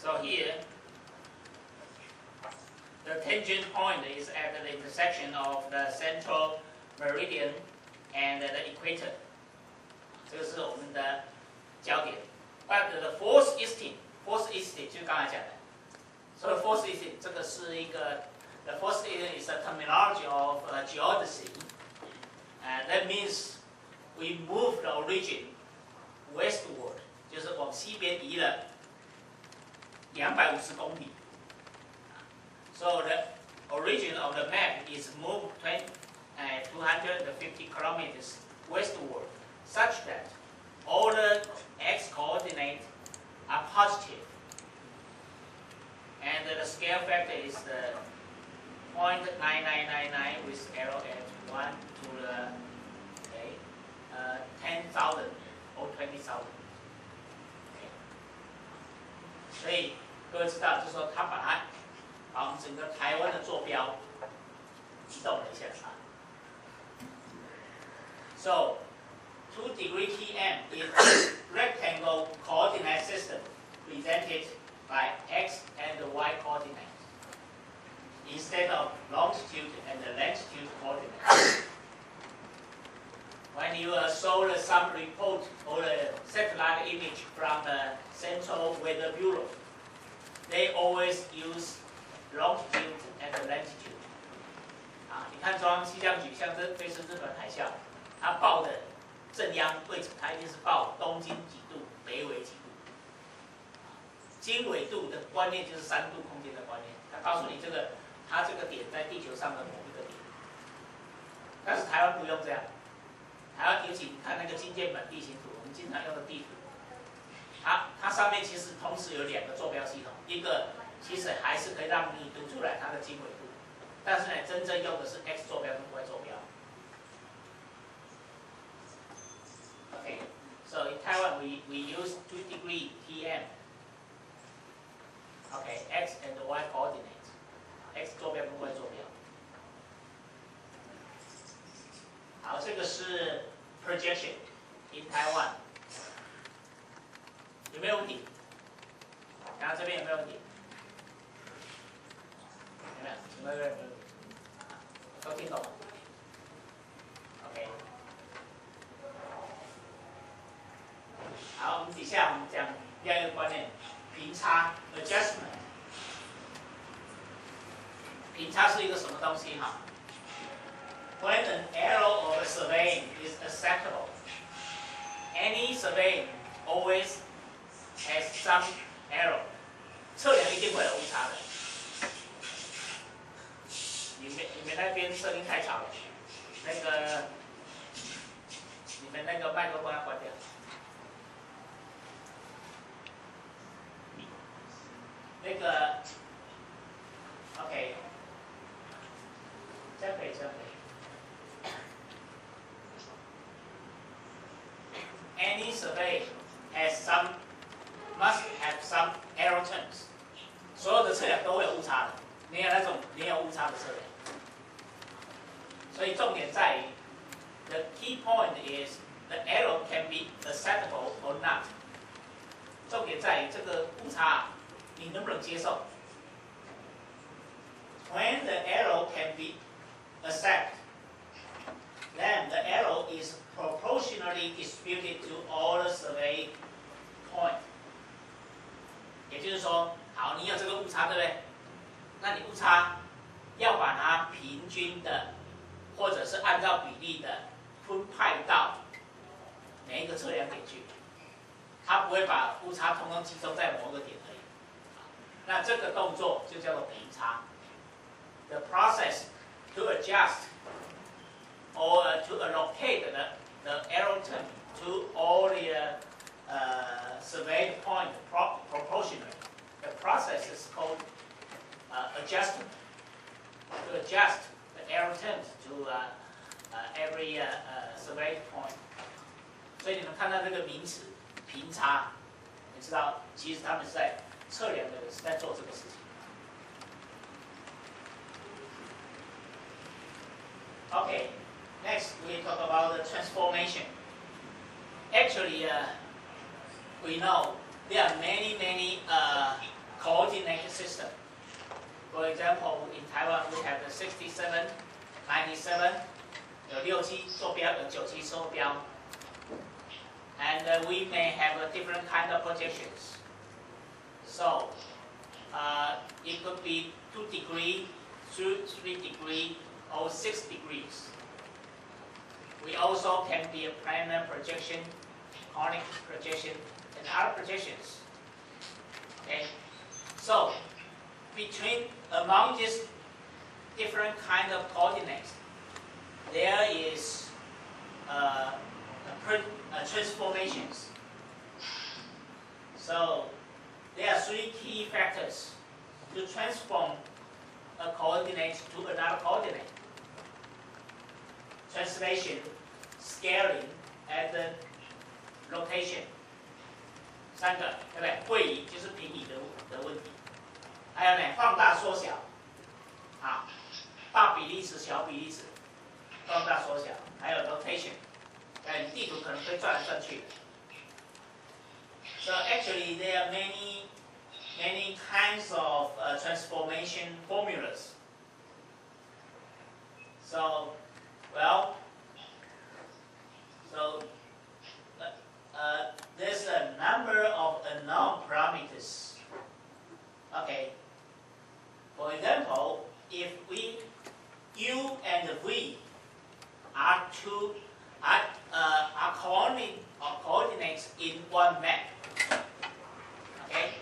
So here, the tangent point is at the intersection of the central meridian and the equator. 这个是我们的焦点。But the force easting 就是刚才讲的。所以 force easting 这个是一个 the force easting is a terminology of geodesy, and that means we move the origin westward， 就是往西边移了250公里。So the origin of the map is moved 250 kilometers westward, such that all the x coordinates are positive, and the scale factor is the 0.9999 with arrow at 1 to the 10,000 or 20,000。所以各位知道，就是说他把我们整个台湾的坐标移动了一下啊。So 2 degree TM is a rectangle coordinate system presented by x and y coordinates instead of longitude and latitude coordinates. When you saw some report or a satellite image from the Central Weather Bureau, they always use longitude and latitude. 你看中央气象局，像这次日本海啸，它报的正央位置，它一定是报东经几度，北纬几度。经纬度的观念就是3度空间的观念，它告诉你它这个点在地球上的某一个点。但是台湾不用这样，台湾尤其你看那个金剑本地形图，我们经常用的地图，它上面其实同时有2个坐标系统，一个其实还是可以让你读出来它的经纬度，但是呢，真正用的是 x 坐标跟 y 坐标。Okay, so in Taiwan we use 2 degree TM. Okay, x and y coordinates. X 坐标跟 y 坐标。好，这个是 projection in Taiwan。有没有问题？然后这边有没有问题？有没有？请问有没有问题？都听懂吗 ？OK。好，我们底下我们讲第2个观念，平差 adjustment。平差是一个什么东西哈 ？When an error of a survey is acceptable, any survey always has some error. 测量一定会有误差的。你们那边声音太吵了，你们那个麦克风要关掉。OK， 这样可以。Any survey must have some error terms. 所有的测量都会有误差的，没有误差的测量。所以重点在于 ，the key point is the error can be acceptable or not. 重点在于这个误差你能不能接受。When the error can be accepted, then the error is proportionally distributed to all the survey points. 也就是说，好，你有这个误差，对不对？那你误差要把它平均的，或者是按照比例的分派到每一个测量点去，它不会把误差通通集中在某个点而已。那这个动作就叫做平差。The process to adjust or to allocate the error term to all the surveyed point proportionally. The process is called adjustment. To adjust the error terms to every surveyed point. 所以你们看到这个名词平差，你知道其实他们是在测量的人是在做这个事情。Okay, next we talk about the transformation. Actually, we know there are many For example, in Taiwan we have the 67, 97, 有67坐标，有97坐标。And we may have a different kind of projections. So it could be 2 degrees, 3 degrees, or 6 degrees. We also can be a planar projection, conic projection, and other projections. Okay, so among these different kind of coordinates, there is transformations. So there are 3 key factors to transform a coordinate to another coordinate: translation, scaling, and rotation. 3个，对不对？位移就是平移的问题。还有呢，放大缩小，啊，大比例尺、小比例尺，放大缩小，还有 rotation。你地图可能会转来转去的。So actually, there are many kinds of transformation formulas. So, there's a number of unknown parameters. Okay. For example, if U and V are coordinates in one map, okay,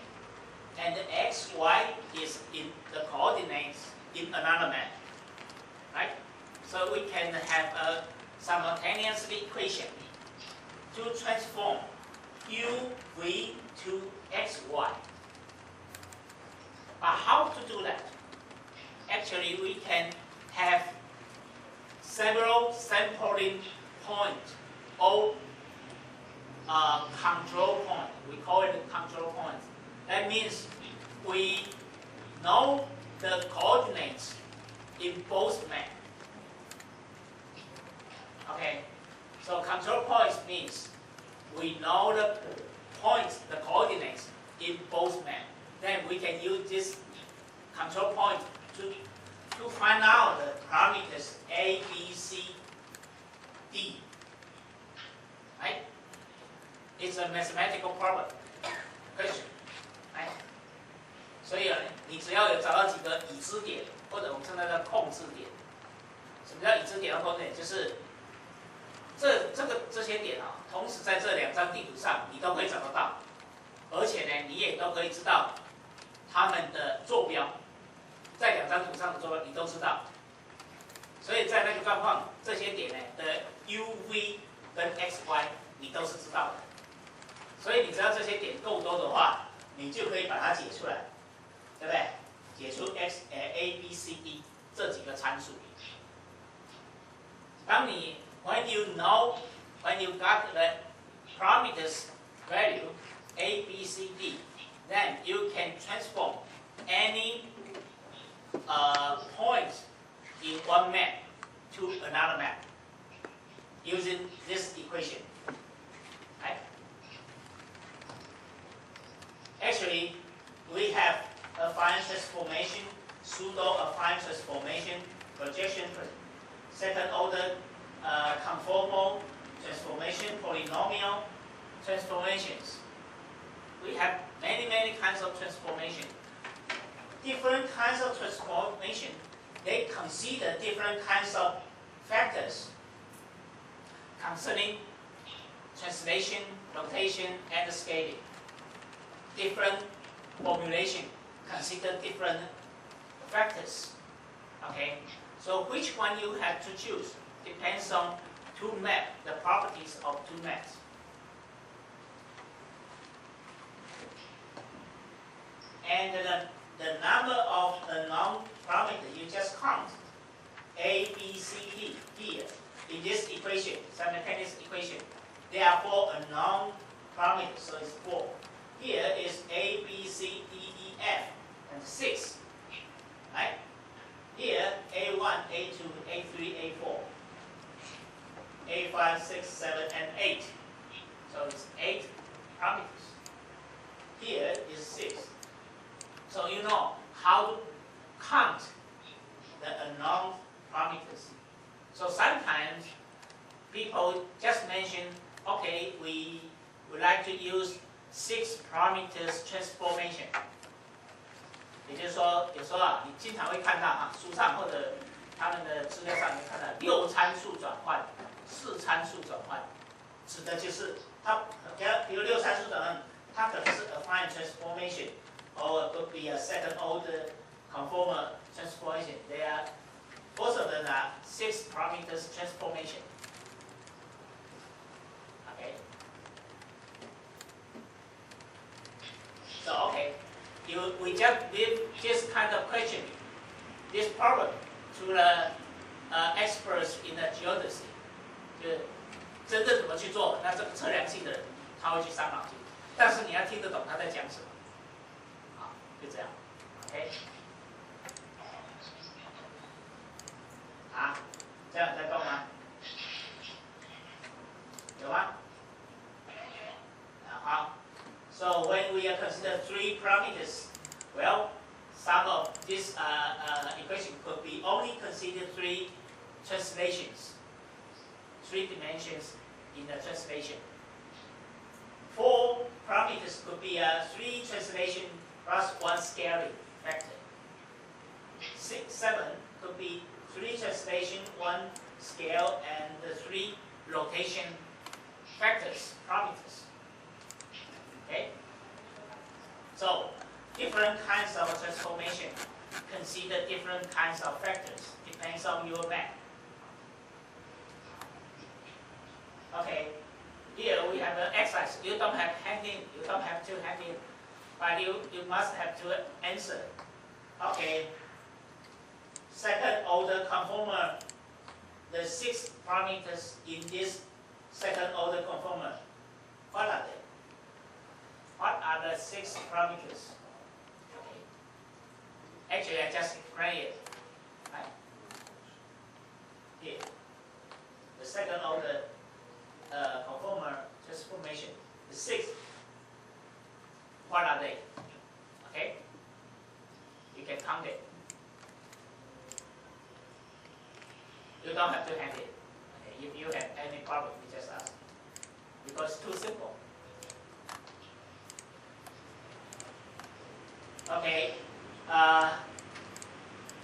and the x, y is in the coordinates in another map, right? So we can have a simultaneous equation to transform U, V to x, y. But how to do that? Actually, we can have several sampling points or control point. We call it control point. That means we know the coordinates in both maps. Okay, so control points means we know the points, the coordinates in both maps. Then we can use this control point to find out the parameters A, B, C, D. Right? It's a mathematical problem question. Right? 所以你只要有找到几个已知点，或者我们称它叫控制点。什么叫已知点和控制点？就是这些点啊，同时在这2张地图上你都可以找得到，而且呢，你也都可以知道它们的坐标，在2张图上的坐标你都知道。所以在那个状况，这些点呢的 UV 跟 XY 你都是知道的。所以你只要这些点够多的话，你就可以把它解出来，对不对？解出 A B C D 这几个参数。当你 when you got the parameters value A B C D, then you can transform any point in one map to another map using this equation. Right? Actually, we have affine transformation, pseudo-affine transformation, projection, second order conformal transformation, polynomial transformations. We have many kinds of transformation. Different kinds of transformation, they consider different kinds of factors concerning translation, rotation, and scaling. Different formulation consider different factors. Okay, so which one you have to choose depends on the properties of 2 maps. And the number of unknown parameters you just count A, B, C, D here in this equation, simultaneous equation. There are 4 unknown parameters, so it's 4. Here is A, B, C, D, E, F, and 6. Right? Here A1, A2, A3, A4, A5, 6, 7, and 8. So it's 8 parameters. Here is 6. So you know how to count the unknown parameters. So sometimes people just mention, okay, we would like to use 6 parameters transformation. 也就是说，有时候啊，你经常会看到啊，书上或者他们的资料上面看到6参数转换、4参数转换，指的就是它，比如6参数转换，它可能是 affine transformation, or it could be a second order conformal transformation. They are both of them are 6 parameters transformation. Okay. So okay. We just leave this kind of question, this problem, to the experts in the geodesy. 就是真正怎么去做，那这个测量性的人他会去伤脑筋，但是你要听得懂他在讲什么，好，就这样 ，OK。啊，这样在动吗？有吗？好。So when we consider 3 parameters, well, some of this equation could be only considered 3 translations, 3 dimensions in the translation. 4 parameters could be 3 translation plus 1 scaling factor. 6, 7 could be 3 translation, 1 scale, and 3 location factors, parameters. Okay? So, different kinds of transformation consider different kinds of factors, depends on your map. Okay, here we have an exercise. You don't have to hand in, but you must have to answer. Okay, second order conformer, the 6 parameters in this second order conformer, what are they? What are the 6 parameters? Okay. Actually, I just explained it. Right? Here. The second order conformer transformation. The 6. What are they? Okay? You can count it. You don't have to hand it. Okay? If you have any problem, you just ask. Because it's too simple. Okay,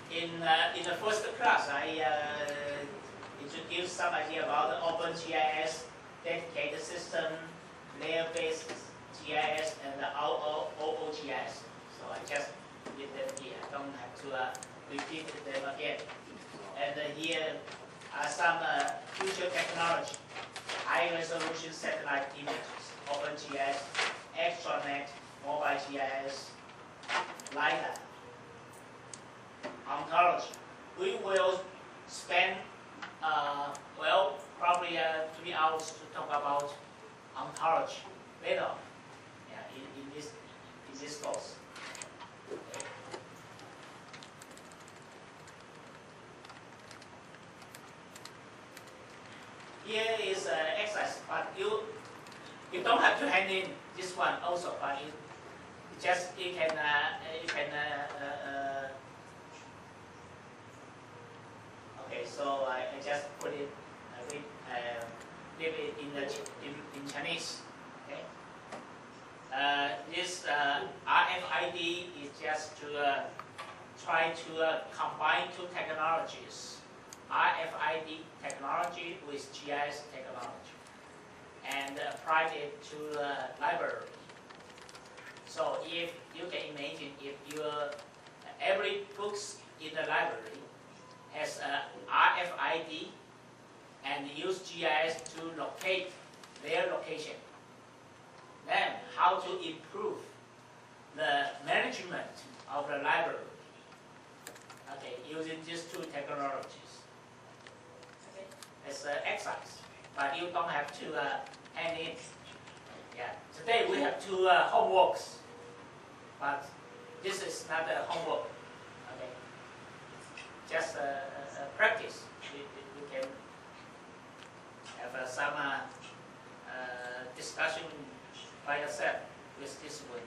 in the first class, I introduced some idea about the Open GIS, dedicated system, layer-based GIS, and the OOGIS. So I just did them here. I don't have to repeat them again. And here are some future technology: high-resolution satellite images, Open GIS, extranet, mobile GIS, LiDAR, ontology. We will spend, well, probably 3 hours to talk about ontology later on, yeah, in this course. Okay. Here is an exercise, but you don't have to hand in this one also, but you can okay. So I just put it, leave it in Chinese. Okay. This RFID is just to try to combine 2 technologies: RFID technology with GIS technology, and applied it to the library. So if you can imagine, if every books in the library has a RFID and use GIS to locate their location, then how to improve the management of the library? Okay, using these 2 technologies. Okay, it's an exercise, but you don't have to hand it. Yeah, today we have 2 homeworks. But this is not a homework, okay? Just a practice. You can have some discussion by yourself with this one.